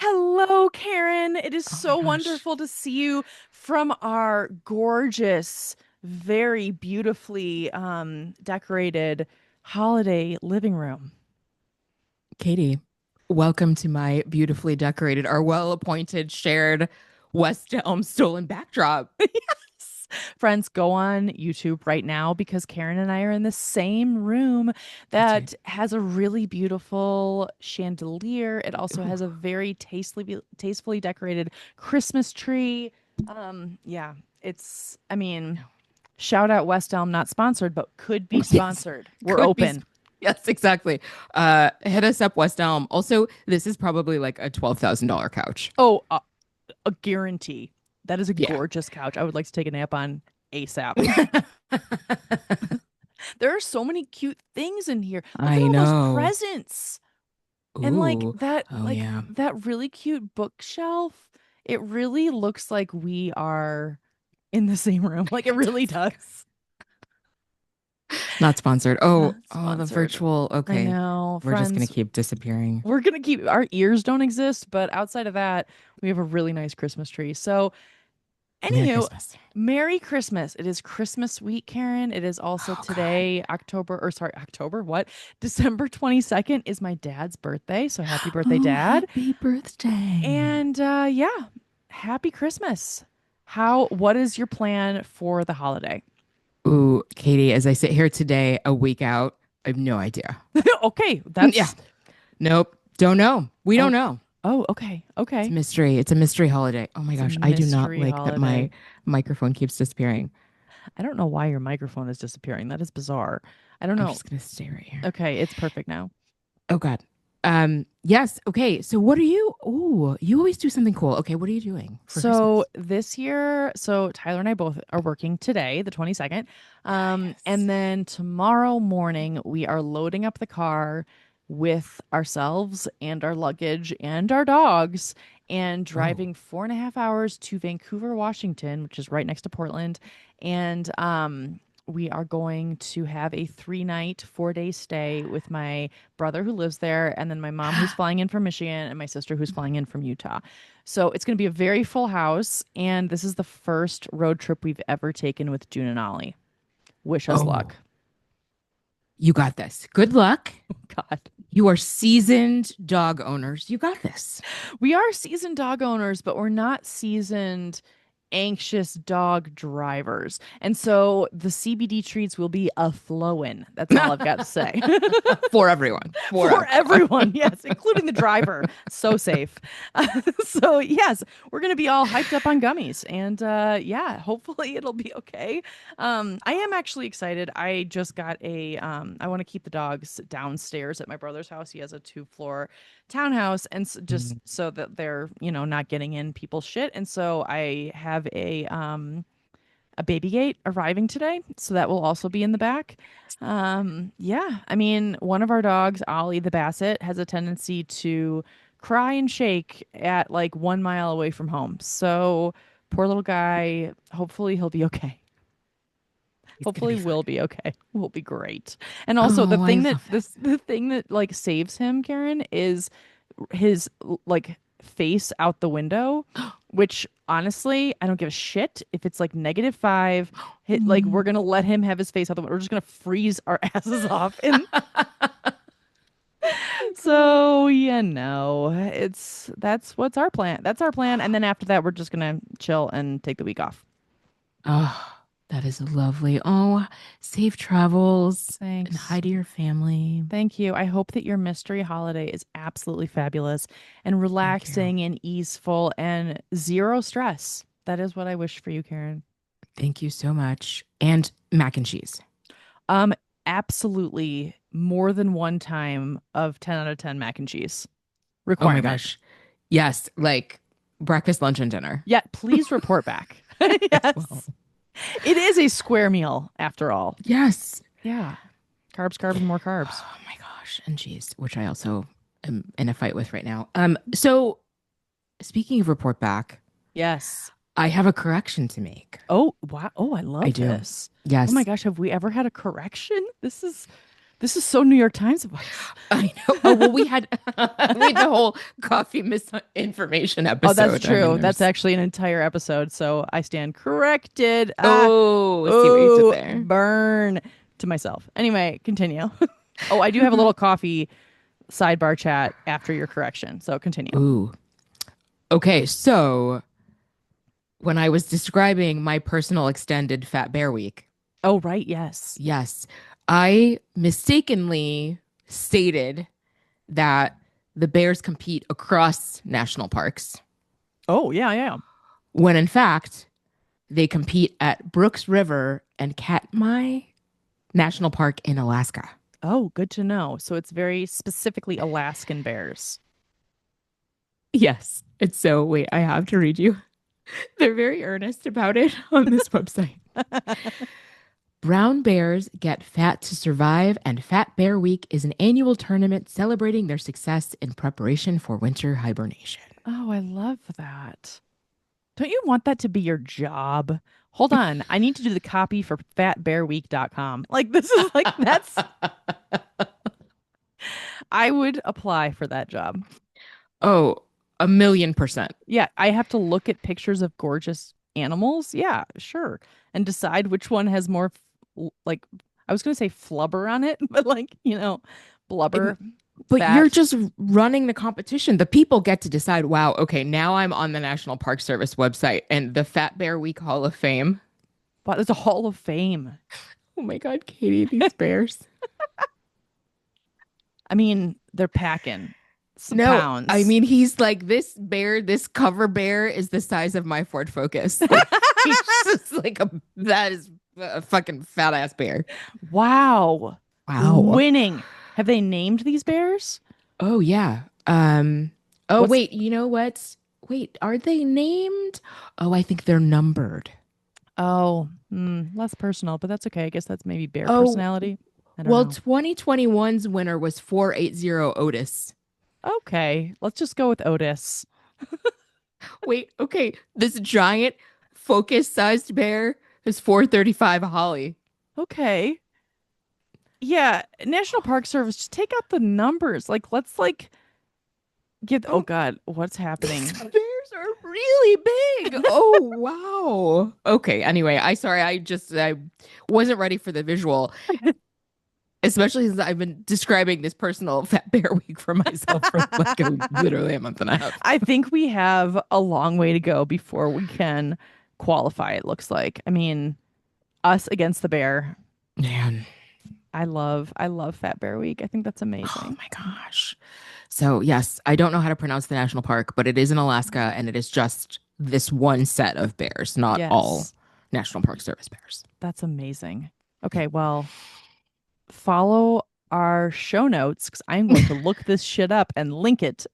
Hello, Karen. It is Oh my so gosh. wonderful to see you from our gorgeous, very beautifully decorated holiday living room. Katie, welcome to my beautifully decorated, our well-appointed, shared West Elm stolen backdrop. Yes. Friends, go on YouTube right now because Karen and I are in the same room That's right. that has a really beautiful chandelier. It also Ooh, has a very tastefully decorated Christmas tree. Yeah, I mean, no. shout out West Elm, not sponsored, but could be Yes, sponsored. We're could be. open. Yes, exactly. Hit us up, West Elm. Also, this is probably like a $12,000 couch. Oh, a guarantee. That is a Yeah. gorgeous couch. I would like to take a nap on ASAP. There are so many cute things in here. Look at I all those know. presents. And Ooh. Oh like yeah. that really cute bookshelf. It really looks like we are in the same room. Like it It really does. does. Not sponsored. Not Oh, the sponsored. virtual. I Okay. know, We're just gonna friends. keep disappearing. We're gonna keep our ears don't exist, but outside of that, we have a really nice Christmas tree. So, Merry anywho, Christmas. Merry Christmas. It is Christmas week, Karen. It is also Oh God. today, October, what? December 22nd is my dad's birthday. So happy birthday, Oh, Dad. happy birthday. And yeah, happy Christmas. What is your plan for the holiday? Ooh, Katie, as I sit here today, a week out, I have no idea. Okay, Yeah. that's Nope. Don't know. We don't oh know. okay, It's a okay. mystery. It's a mystery holiday. Oh my It's a gosh. I do not mystery like that my holiday. microphone keeps disappearing. I don't know why your microphone is disappearing. That is bizarre. I don't I'm know. just gonna stay right here. Okay, it's perfect now. Oh God. Yes. Okay. So what are you? Oh, you always do something cool. Okay, what are you doing for So Christmas? this year, so Tyler and I both are working today, the 22nd. Ah, yes. And then tomorrow morning, we are loading up the car with ourselves and our luggage and our dogs and Oh. driving 4.5 hours to Vancouver, Washington, which is right next to Portland. And we are going to have a 3-night, 4-day stay with my brother who lives there, and then my mom who's flying in from Michigan, and my sister who's flying in from Utah. So it's going to be a very full house, and this is the first road trip we've ever taken with June and Ollie. Wish us Oh, luck. you got this. Good luck. God. You are seasoned dog owners. You got this. We are seasoned dog owners, but we're not seasoned anxious dog drivers. And so the CBD treats will be a flowing. That's all I've got to say. For everyone. For For everyone. everyone, yes, including the driver. So safe. So yes, we're gonna be all hyped up on gummies, and yeah, hopefully it'll be okay. I am actually excited. I just got I want to keep the dogs downstairs at my brother's house. He has a 2-floor townhouse, and just Mhm. so that they're not getting in people's shit. And so I have a baby gate arriving today, so that will also be in the back. Yeah, I mean, one of our dogs, Ollie the Basset, has a tendency to cry and shake at like 1 mile away from home. So poor little guy. Hopefully he'll be okay. He's gonna Hopefully be fine. we'll be okay. We'll be great. And also Oh, I love that. the thing that like saves him, Karen, is his like face out the window, which honestly, I don't give a shit if it's like -5. Like we're Mm. gonna let him have his face out the window. We're just gonna freeze our asses off. And Oh God. so it's that's what's our plan. That's our plan. And then after that, we're just gonna chill and take the week off. Oh, that is lovely. Oh, safe travels and Thanks. hi to your family. Thank you. I hope that your mystery holiday is absolutely fabulous and Thank you. relaxing and easeful and zero stress. That is what I wish for you, Karen. Thank you so much. And mac and cheese. Um, Absolutely more than one time of 10 out of 10 mac and cheese Oh my requirement. gosh. Yes, like breakfast, lunch, and dinner. Yeah, please report back. I will. Yes. It is a square meal after all. Yes. Yeah. Carbs, carbs, more carbs. Oh my gosh. And cheese, which I also am in a fight with right now. So speaking of report back, Yes. I have a correction to make. Oh, wow. Oh, I I love do. this. Oh my Yes. gosh, have we ever had a correction? This is so New York Times of us. I know. Oh, well, we had the whole coffee misinformation Oh, that's episode. I mean, true. That's there's actually an entire episode. So I stand corrected. oh, see what you did Oh, there. burn to myself. Anyway, continue. Oh, I do have a little coffee sidebar chat after your correction. So continue. Ooh. Okay, so when I was describing my personal extended Fat Bear Week, Oh, right. Yes. yes, I mistakenly stated that the bears compete across national parks, Oh, yeah, yeah. when in fact, they compete at Brooks River and Katmai National Park in Alaska. Oh, good to know. So it's very specifically Alaskan bears. Yes. And so, wait, I have to read you. They're very earnest about it on this website. Brown bears get fat to survive, and Fat Bear Week is an annual tournament celebrating their success in preparation for winter hibernation. Oh, I love that. Don't you want that to be your job? Hold on. I need to do the copy for fatbearweek.com. Like, this is like, that's, I would apply for that job. Oh, 1,000,000%. Yeah, I have to look at pictures of gorgeous animals. Yeah, sure. And decide which one has more, like, I was going to say flubber on it, but like, blubber, But you're fat. just running the competition. The people get to decide, wow, okay, now I'm on the National Park Service website and the Fat Bear Week Hall of Fame. But there's a Hall of Fame. Oh my God, Katie, these bears. I mean, they're packing some No, I pounds. mean, he's like this bear, this cover bear is the size of my Ford Focus. Like, he's just like that is a fucking fat ass bear. Wow. Wow. Winning. Have they named these bears? Oh, yeah. Oh, What's wait, you know what? Wait, are they named? Oh, I think they're numbered. less personal, but that's okay. I guess that's maybe bear Oh, personality. I don't well, know. 2021's winner was 480 Otis. Okay, let's just go with Otis. Wait, okay. This giant focus sized bear is 435 Holly. Okay. Yeah, National Park Service, just take out the numbers. Like, let's like get, oh Oh, God, what's these happening? bears are really big. Oh, wow. Okay, anyway, I wasn't ready for the visual, especially since I've been describing this personal Fat Bear Week for myself for like literally a month and a half. I think we have a long way to go before we can qualify, it looks like. I mean, us against the bear. Man, I love Fat Bear Week. I think that's oh amazing. my gosh. So, yes, I don't know how to pronounce the national park, but it is in Alaska and it is just this one set of bears, not all Yes, National Park Service bears. that's amazing. Yeah. Okay, well, follow our show notes because I'm going to look this shit up and link it.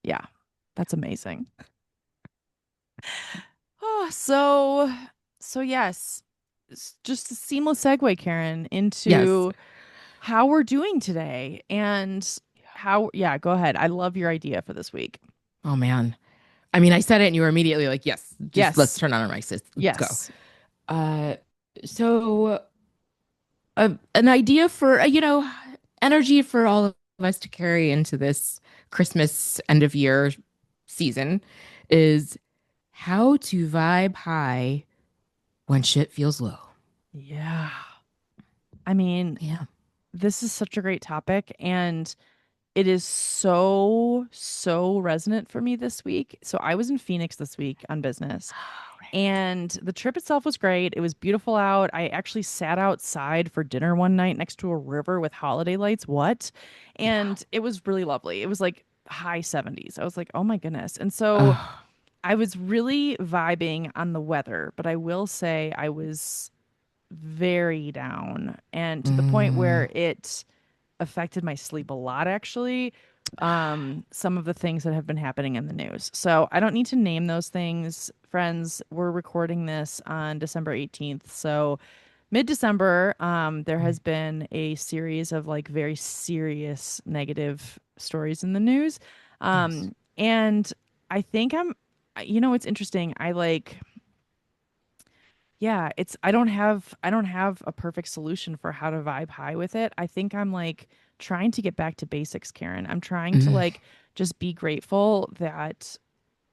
Yeah, that's amazing. Oh, so yes, just a seamless segue, Karen, Yes. into how we're doing today and how, yeah, go ahead. I love your idea for this week. Oh man. I mean, I said it and you were immediately like, yes, just let's Yes, turn on our mics. Let's go. yes, Uh, so an idea for, energy for all of us to carry into this Christmas end of year season is how to vibe high when shit feels low. yeah. I mean, Yeah. this is such a great topic and it is so, so resonant for me this week. So I was in Phoenix this week on business Oh, right. and the trip itself was great. It was beautiful out. I actually sat outside for dinner one night next to a river with holiday lights. What? Wow. And it was really lovely. It was like high 70s. I was like, oh my goodness. And so Oh, I was really vibing on the weather, but I will say I was very down and to the point mm, where it affected my sleep a lot, actually. Some of the things that have been happening in the news. So I don't need to name those things, friends. We're recording this on December 18th. So mid-December, there has been a series of like very serious negative stories in the news. yes. And I think it's interesting. I like yeah, it's I don't have a perfect solution for how to vibe high with it. I think I'm like trying to get back to basics, Karen. I'm trying to Mm, like just be grateful that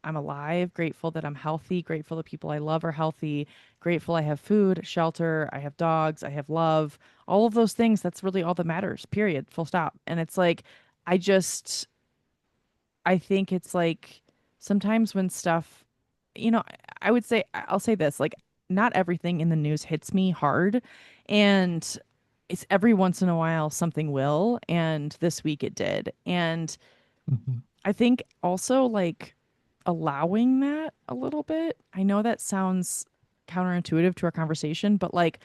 I'm alive, grateful that I'm healthy, grateful that people I love are healthy, grateful I have food, shelter, I have dogs, I have love, all of those things. That's really all that matters, period, full stop. And it's like, I just, I think it's like sometimes when stuff, you know, I would say, I'll say this, like, not everything in the news hits me hard. And it's every once in a while something will. And this week it did. And mhm, I think also like allowing that a little bit. I know that sounds counterintuitive to our conversation, but like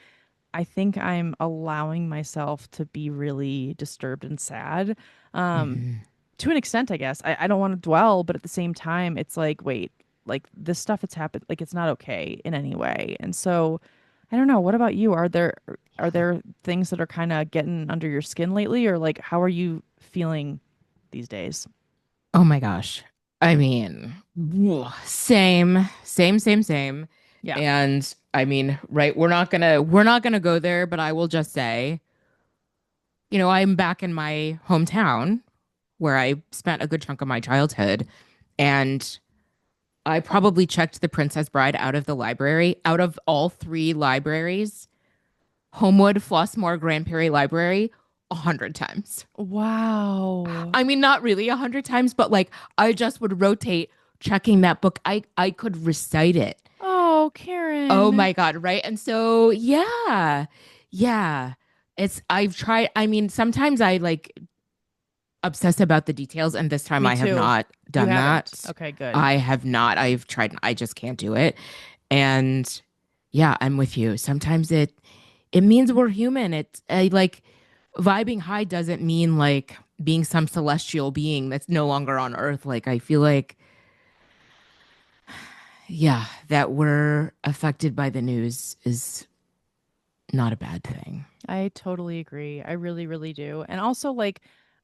I think I'm allowing myself to be really disturbed and sad. Um, mhm. to an extent, I guess. I don't want to dwell, but at the same time, it's like, wait, like this stuff that's happened, like it's not okay in any way. And so I don't know. What about you? Are there things that are kind of getting under your skin lately, or like how are you feeling these days? Oh my gosh. I mean, same. Yeah. And I mean, right, we're not gonna go there, but I will just say, I'm back in my hometown where I spent a good chunk of my childhood, and I probably checked The Princess Bride out of the library, out of all three libraries, Homewood, Flossmoor, Grand Prairie Library, 100 times. Wow. I mean, not really 100 times, but like I just would rotate checking that book. I could recite it. Oh, Oh Karen. my God, right? And so yeah. I've tried, I mean, sometimes I like obsess about the details, and this time Me I have too. not You done haven't. that. Okay, good. I have not. I've tried, I just can't do it. And yeah, I'm with you. Sometimes it means we're human. It's like vibing high doesn't mean like being some celestial being that's no longer on Earth. Like I feel like, yeah, that we're affected by the news is not a bad thing. I totally agree. I really, really do. And also, like,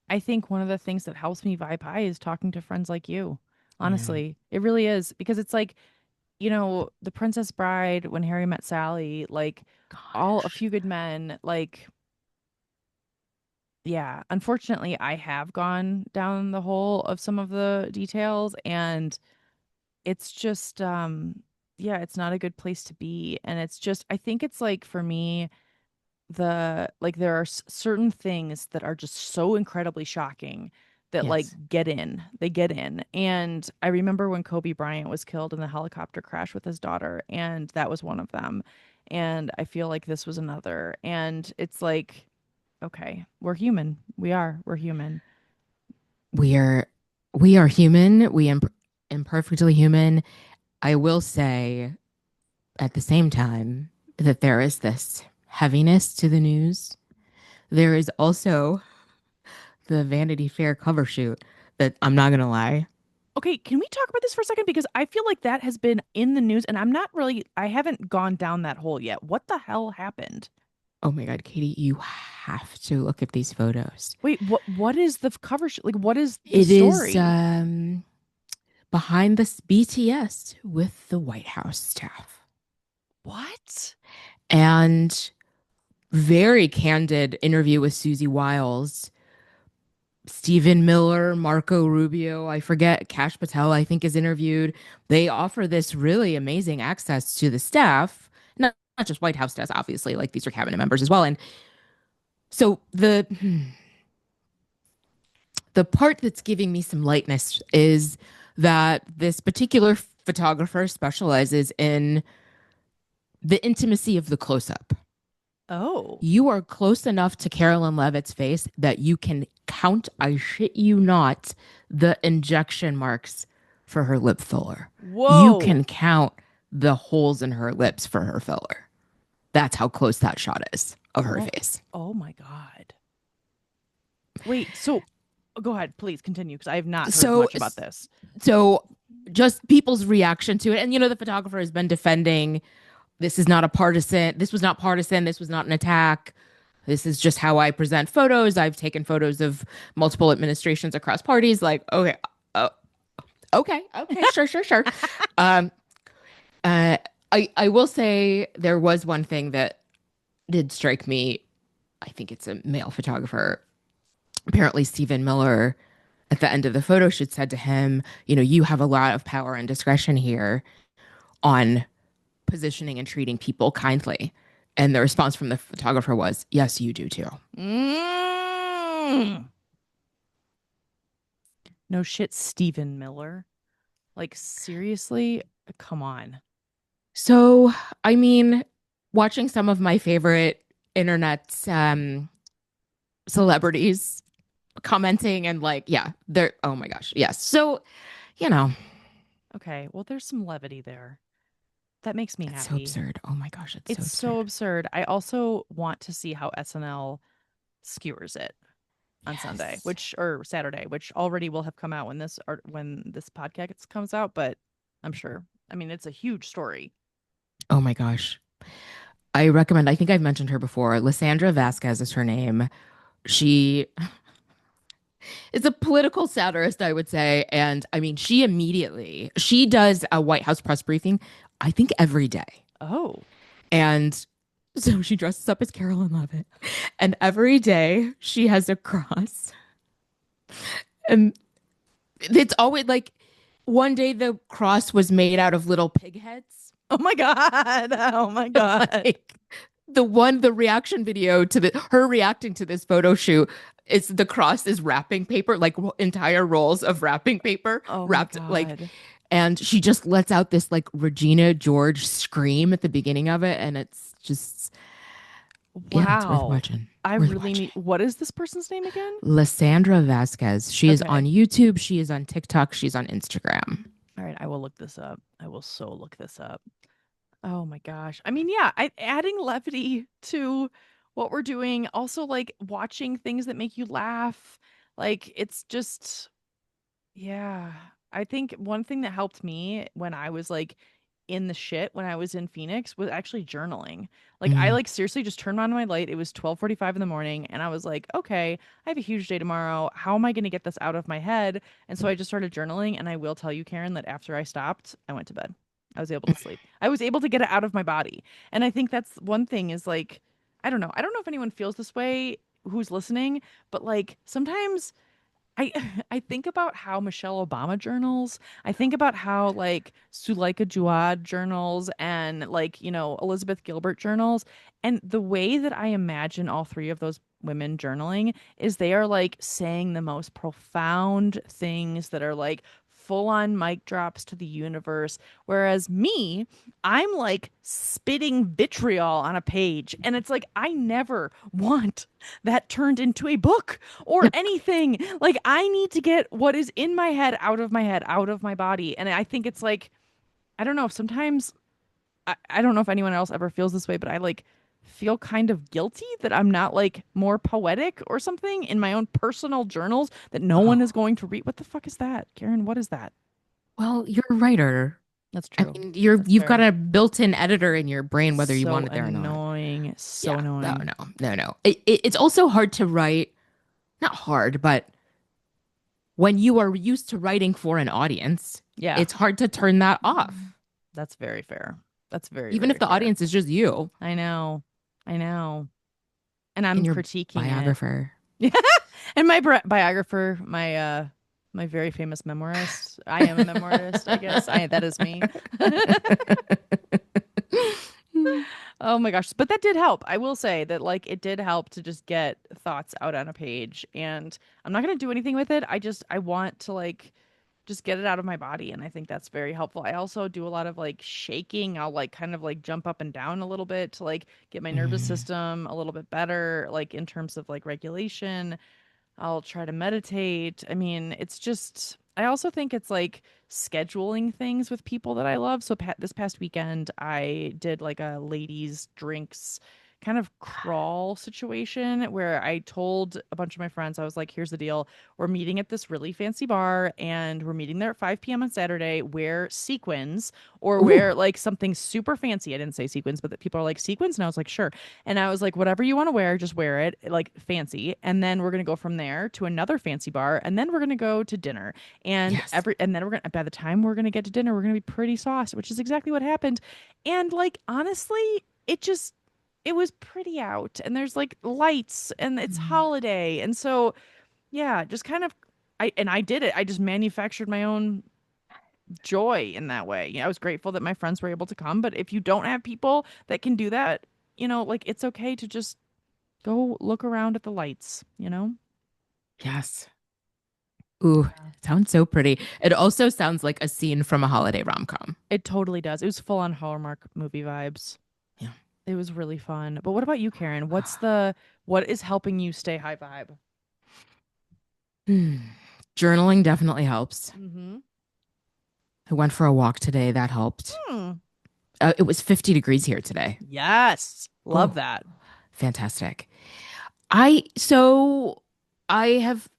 I think one of the things that helps me vibe high is talking to friends like you. Yeah. Honestly, it really is because it's like, The Princess Bride, When Harry Met Sally, like, all A Gosh. Few Good Men, like, yeah, unfortunately, I have gone down the hole of some of the details and it's just, yeah, it's not a good place to be. And it's just, I think it's like for me, there are certain things that are just so incredibly shocking that like Yes. they get in. And I remember when Kobe Bryant was killed in the helicopter crash with his daughter, and that was one of them. And I feel like this was another. And it's like, okay, we're human. We're human. We are we are human. We am imperfectly human. I will say at the same time that there is this heaviness to the news. There is also the Vanity Fair cover shoot that I'm not gonna lie. Okay, can we talk about this for a second? Because I feel like that has been in the news and I haven't gone down that hole yet. What the hell happened? Oh my God, Katie, you have to look at these photos. Wait, what is the like what is the It is story? behind this BTS with the White House staff. What? And very candid interview with Susie Wiles. Stephen Miller, Marco Rubio, I forget, Cash Patel, I think is interviewed. They offer this really amazing access to the staff, not just White House staff, obviously, like these are cabinet members as well. And so the part that's giving me some lightness is that this particular photographer specializes in the intimacy of the close up. Oh. You are close enough to Carolyn Levitt's face that you can count, I shit you not, the injection marks for her lip filler. You Whoa. can count the holes in her lips for her filler. That's how close that shot is of her Oh. face. Oh my God. Wait, so go ahead, please continue because I have not heard So, much about this. so just people's reaction to it. And, the photographer has been defending this was not partisan, this was not an attack. This is just how I present photos. I've taken photos of multiple administrations across parties. Like, okay, sure. Um, I will say there was one thing that did strike me. I think it's a male photographer. Apparently, Stephen Miller at the end of the photo shoot said to him, you have a lot of power and discretion here on positioning and treating people kindly. And the response from the photographer was, yes, you do too. Mm. No shit, Stephen Miller. Like, seriously? Come on. So, I mean, watching some of my favorite internet celebrities commenting and like, yeah, they're, oh my gosh, yes. So, you know, Okay, well, there's some levity there. That makes me it's so happy. absurd. Oh my gosh, it's so It's so absurd. absurd. I also want to see how SNL skewers it on Sunday, Yes. or Saturday, which already will have come out when this podcast comes out, but I'm sure. I mean, it's a huge story. Oh my gosh. I recommend, I think I've mentioned her before. Lysandra Vasquez is her name. She is a political satirist, I would say. And I mean, she does a White House press briefing, I think every day. Oh. And so she dresses up as Carolyn Levitt. And every day she has a cross. And it's always like one day the cross was made out of little pig heads. Oh my god. Oh my god. Like the reaction video to her reacting to this photo shoot is the cross is wrapping paper, like entire rolls of wrapping paper Oh my wrapped like, god. and she just lets out this like Regina George scream at the beginning of it, and it's just, yeah, it's worth Wow. watching. I Worth really watching. need What is this person's name again? Lysandra Vasquez. She is on Okay. YouTube. She is on TikTok. She's on Instagram. All right, I will look this up. I will so look this up. Oh my gosh. I mean, yeah, adding levity to what we're doing, also like watching things that make you laugh. Like it's just yeah. I think one thing that helped me when I was like in the shit when I was in Phoenix was actually journaling. Like I Mm. like seriously just turned on my light. It was 12:45 in the morning and I was like, "Okay, I have a huge day tomorrow. How am I going to get this out of my head?" And so I just started journaling and I will tell you, Karen, that after I stopped, I went to bed. I was able to sleep. I was able to get it out of my body. And I think that's one thing is like I don't know. I don't know if anyone feels this way who's listening, but like sometimes I I think about how Michelle Obama journals. I think about how like Suleika Jawad journals and like, Elizabeth Gilbert journals. And the way that I imagine all three of those women journaling is they are like saying the most profound things that are like full on mic drops to the universe. Whereas me, I'm like spitting vitriol on a page. And it's like, I never want that turned into a book or anything. Like I need to get what is in my head, out of my body. And I think it's like, I don't know if sometimes I don't know if anyone else ever feels this way, but I like feel kind of guilty that I'm not like more poetic or something in my own personal journals that no one is Oh, going to read. What the fuck is that? Karen, what is that? well, you're a writer. That's I true. mean, That's you've got fair. a built-in editor in your brain, whether you So want it there or not. annoying. So Yeah, no, annoying. no, no, no. It's also hard to write, not hard, but when you are used to writing for an audience, Yeah, it's hard to turn that off, that's very fair. That's very, even if very the fair. audience is just you I know. I know. And and I'm your critiquing it. biographer. And my biographer, my very famous memoirist. I am a memoirist, I guess. I That is me. Oh my gosh. But that did help. I will say that like it did help to just get thoughts out on a page. And I'm not gonna do anything with it. I want to like just get it out of my body. And I think that's very helpful. I also do a lot of like shaking. I'll like kind of like jump up and down a little bit to like get my nervous Mm. system a little bit better, like in terms of like regulation. I'll try to meditate. I mean, it's just, I also think it's like scheduling things with people that I love. So this past weekend, I did like a ladies' drinks kind of crawl situation where I told a bunch of my friends, I was like, here's the deal. We're meeting at this really fancy bar and we're meeting there at 5 p.m. on Saturday. Wear sequins or Ooh, wear like something super fancy. I didn't say sequins, but that people are like sequins. And I was like, sure. And I was like, whatever you want to wear, just wear it like fancy. And then we're going to go from there to another fancy bar. And then we're going to go to dinner. yes. And then we're going to, by the time we're going to get to dinner, we're going to be pretty sauced, which is exactly what happened. And like, honestly, it just, it was pretty out and there's like lights and it's Mm. holiday. And so, yeah, just kind of, I did it. I just manufactured my own joy in that way. Yeah, I was grateful that my friends were able to come, but if you don't have people that can do that, like it's okay to just go look around at the lights. Yes. Ooh, Yeah. sounds so pretty. It also sounds like a scene from a holiday rom-com. It totally does. It was full on Hallmark movie vibes. Yeah. It was really fun. But what about you, Karen? What is helping you stay high vibe? Hmm. Journaling definitely helps. Mm-hmm. I went for a walk today. That helped. Hmm. It was 50 degrees here today. Yes. Love Oh, that. fantastic. So I have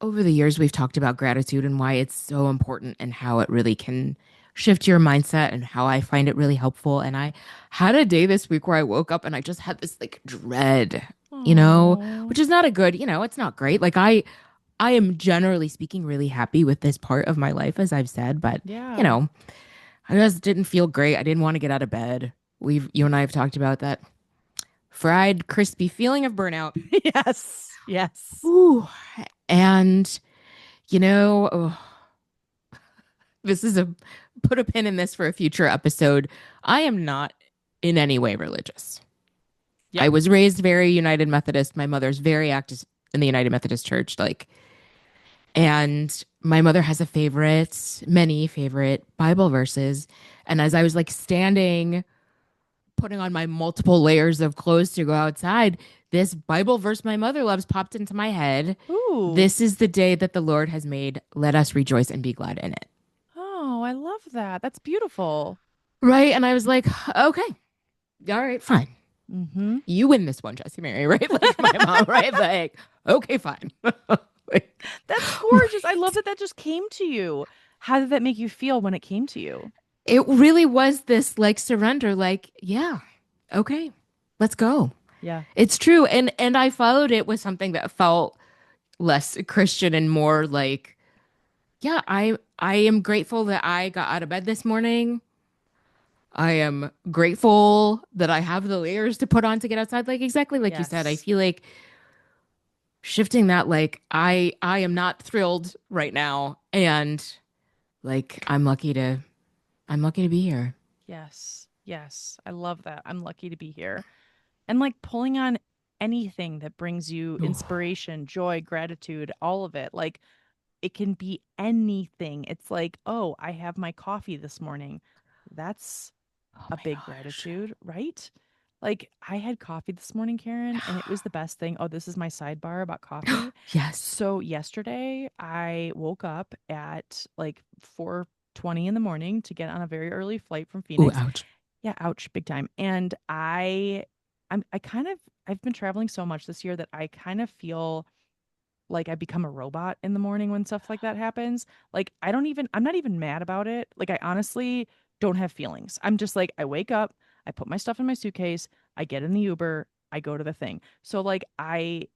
over the years we've talked about gratitude and why it's so important and how it really can shift your mindset and how I find it really helpful. And I had a day this week where I woke up and I just had this like dread, Oh, which is not a good, it's not great. Like I am generally speaking really happy with this part of my life, as I've said, but you yeah. know, I just didn't feel great. I didn't want to get out of bed. You and I have talked about that fried, crispy feeling of burnout. Yes. Yes. Ooh. And oh, this is a put a pin in this for a future episode. I am not in any way religious. I Yep. was raised very United Methodist. My mother's very active in the United Methodist Church, and my mother has many favorite Bible verses. And as I was like standing, putting on my multiple layers of clothes to go outside, this Bible verse my mother loves popped into my head. Ooh. This is the day that the Lord has made. Let us rejoice and be glad in it. Oh, I love that. That's beautiful. Right. And I was like, okay, all right, fine. Mm-hmm. You win this one, Jesse Mary, right? Like my mom, right? Like, okay, fine. Like, That's gorgeous. I love right. that that just came to you. How did that make you feel when it came to you? It really was this like surrender, like, yeah, okay, let's go. Yeah. It's true. And I followed it with something that felt less Christian and more like, yeah, I am grateful that I got out of bed this morning. I am grateful that I have the layers to put on to get outside. Like exactly like you said, I Yes. feel like shifting that like I am not thrilled right now and like I'm lucky to be here. Yes. Yes. I love that. I'm lucky to be here. And like pulling on anything that brings you Ooh. inspiration, joy, gratitude, all of it. Like it can be anything. It's like, oh, I have my coffee this morning. That's Oh a my big gosh. gratitude, right? Like I had coffee this morning, Karen, and it was the best thing. Oh, this is my sidebar about coffee. Yes. So yesterday I woke up at like 4:20 in the morning to get on a very early flight from Ooh, Phoenix. ouch. Yeah, ouch, big time. And I kind of I've been traveling so much this year that I kind of feel like I become a robot in the morning when stuff like that happens. Like I'm not even mad about it. Like I honestly don't have feelings. I'm just like I wake up, I put my stuff in my suitcase, I get in the Uber, I go to the thing. So like I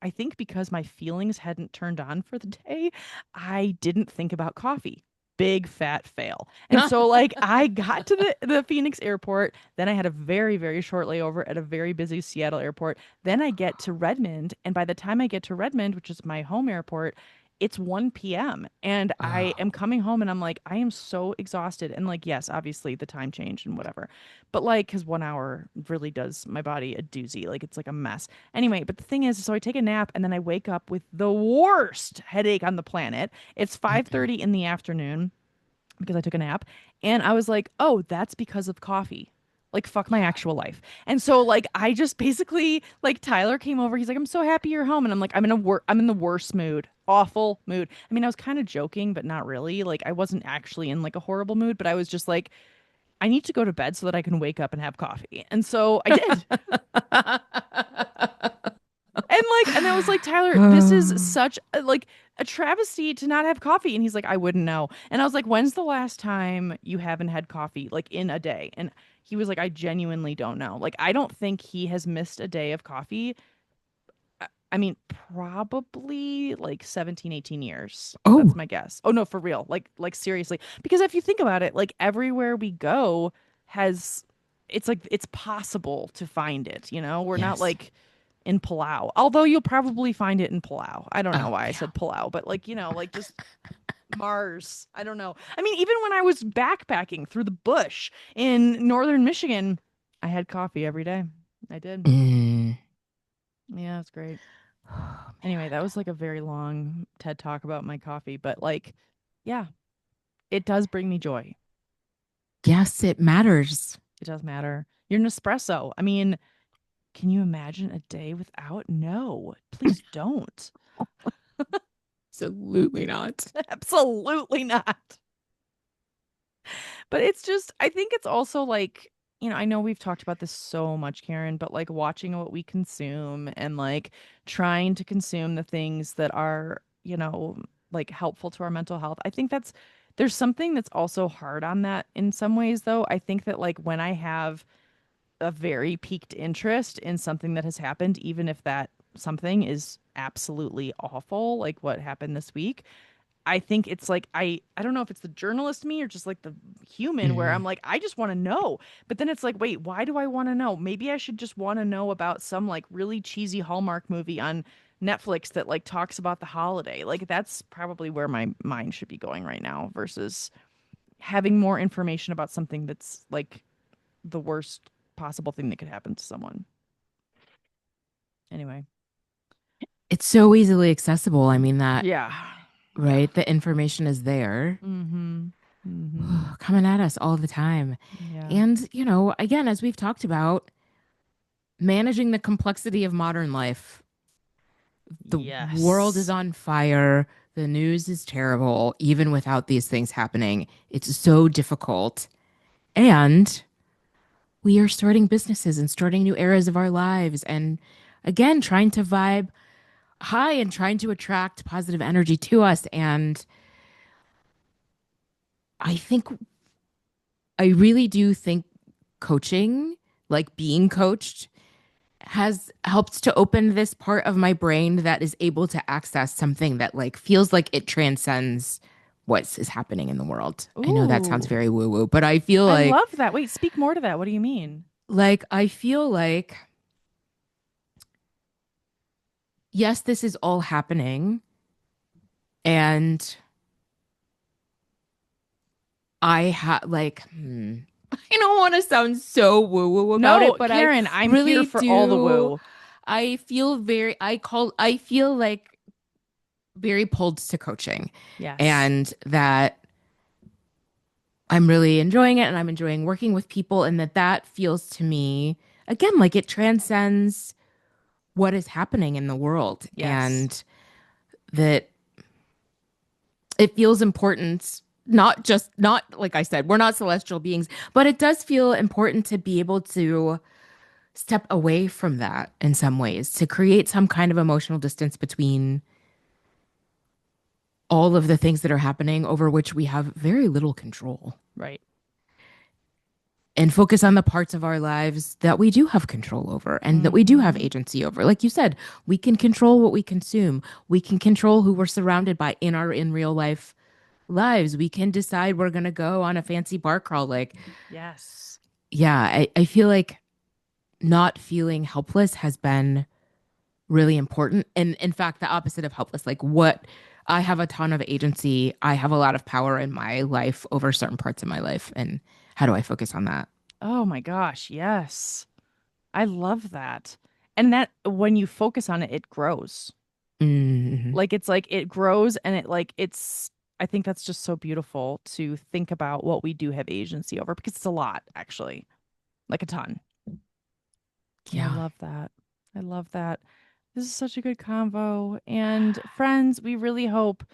think because my feelings hadn't turned on for the day, I didn't think about coffee. Big fat fail. And so like I got to the Phoenix airport, then I had a very very short layover at a very busy Seattle airport. Then I get to Redmond, and by the time I get to Redmond, which is my home airport, it's 1 p.m. and I Oh, am coming home and I'm like I am so exhausted and like yes, obviously the time change and whatever. But like cuz 1 hour really does my body a doozy. Like it's like a mess. Anyway, but the thing is, so I take a nap and then I wake up with the worst headache on the planet. It's mm-mm. 5:30 in the afternoon because I took a nap, and I was like, "Oh, that's because of coffee." Like fuck my Yeah. actual life. And so like I just basically like Tyler came over. He's like, "I'm so happy you're home." And I'm like, I'm in the worst mood. Awful mood. I mean, I was kind of joking, but not really. Like I wasn't actually in like a horrible mood, but I was just like I need to go to bed so that I can wake up and have coffee. And so I did. And I was like, Tyler, this is such like a travesty to not have coffee. And he's like, I wouldn't know. And I was like, when's the last time you haven't had coffee, like in a day? And he was like, I genuinely don't know. Like, I don't think he has missed a day of coffee. I mean, probably like 17, 18 years. That's Oh, my guess. Oh no, for real. Like seriously. Because if you think about it, like everywhere we go has it's like it's possible to find it, you know? We're not yes. like in Palau. Although you'll probably find it in Palau. I don't know Oh, why I yeah. said Palau, but like, like just Mars. I don't know. I mean, even when I was backpacking through the bush in northern Michigan, I had coffee every day. I did. Mm. Yeah, it's great. Oh, Anyway, that man. was like a very long TED talk about my coffee, but like, yeah, it does bring me joy. Yes, it matters. It does matter. Your Nespresso. I mean, can you imagine a day without? No, please don't. Absolutely not. Absolutely not. But it's just, I think it's also like, I know we've talked about this so much, Karen, but like watching what we consume and like trying to consume the things that are, like helpful to our mental health. I think there's something that's also hard on that in some ways, though. I think that like when I have a very piqued interest in something that has happened, even if that something is absolutely awful, like what happened this week, I think it's like I don't know if it's the journalist me or just like the human where I'm Mm. like I just want to know. But then it's like, wait, why do I want to know? Maybe I should just want to know about some like really cheesy Hallmark movie on Netflix that like talks about the holiday. Like that's probably where my mind should be going right now versus having more information about something that's like the worst possible thing that could happen to someone. Anyway. It's so easily accessible. I mean, that, Yeah. Yeah. right? The information is there Mm-hmm. Mm-hmm. coming at us all the time. Yeah. And, again, as we've talked about, managing the complexity of modern life. The world is Yes. on fire. The news is terrible, even without these things happening. It's so difficult. And we are starting businesses and starting new eras of our lives. And again, trying to vibe high and trying to attract positive energy to us. And I think, I really do think coaching, like being coached, has helped to open this part of my brain that is able to access something that like feels like it transcends what is happening in the world. I know that sounds Ooh. very woo woo, but I feel I like love that. Wait, speak more to that. What do you mean? I feel like yes, this is all happening and I have I don't want to sound so woo woo about No, it, but I Karen, I'm here really for all the do. woo. I feel like very pulled to coaching Yes. and that I'm really enjoying it and I'm enjoying working with people and that feels to me again like it transcends what is happening in the world Yes. and that it feels important not like I said we're not celestial beings but it does feel important to be able to step away from that in some ways to create some kind of emotional distance between all of the things that are happening over which we have very little control Right. and focus on the parts of our lives that we do have control over and that we do have Mm-hmm. agency over. Like you said, we can control what we consume. We can control who we're surrounded by in our in real life lives. We can decide we're going to go on a fancy bar crawl. Like, Yes. yeah, I feel like not feeling helpless has been really important. And in fact, the opposite of helpless, like what I have a ton of agency. I have a lot of power in my life over certain parts of my life. And how do I focus on that? Oh my gosh, yes. I love that. And that when you focus on it, it grows. Mm-hmm. Like it grows and it like it's I think that's just so beautiful to think about what we do have agency over because it's a lot, actually. Like a ton. And I Yeah. love that. I love that. This is such a good convo. And friends, we really hope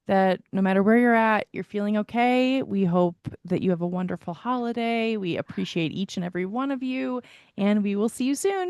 that no matter where you're at, you're feeling okay. We hope that you have a wonderful holiday. We appreciate each and every one of you, and we will see you soon.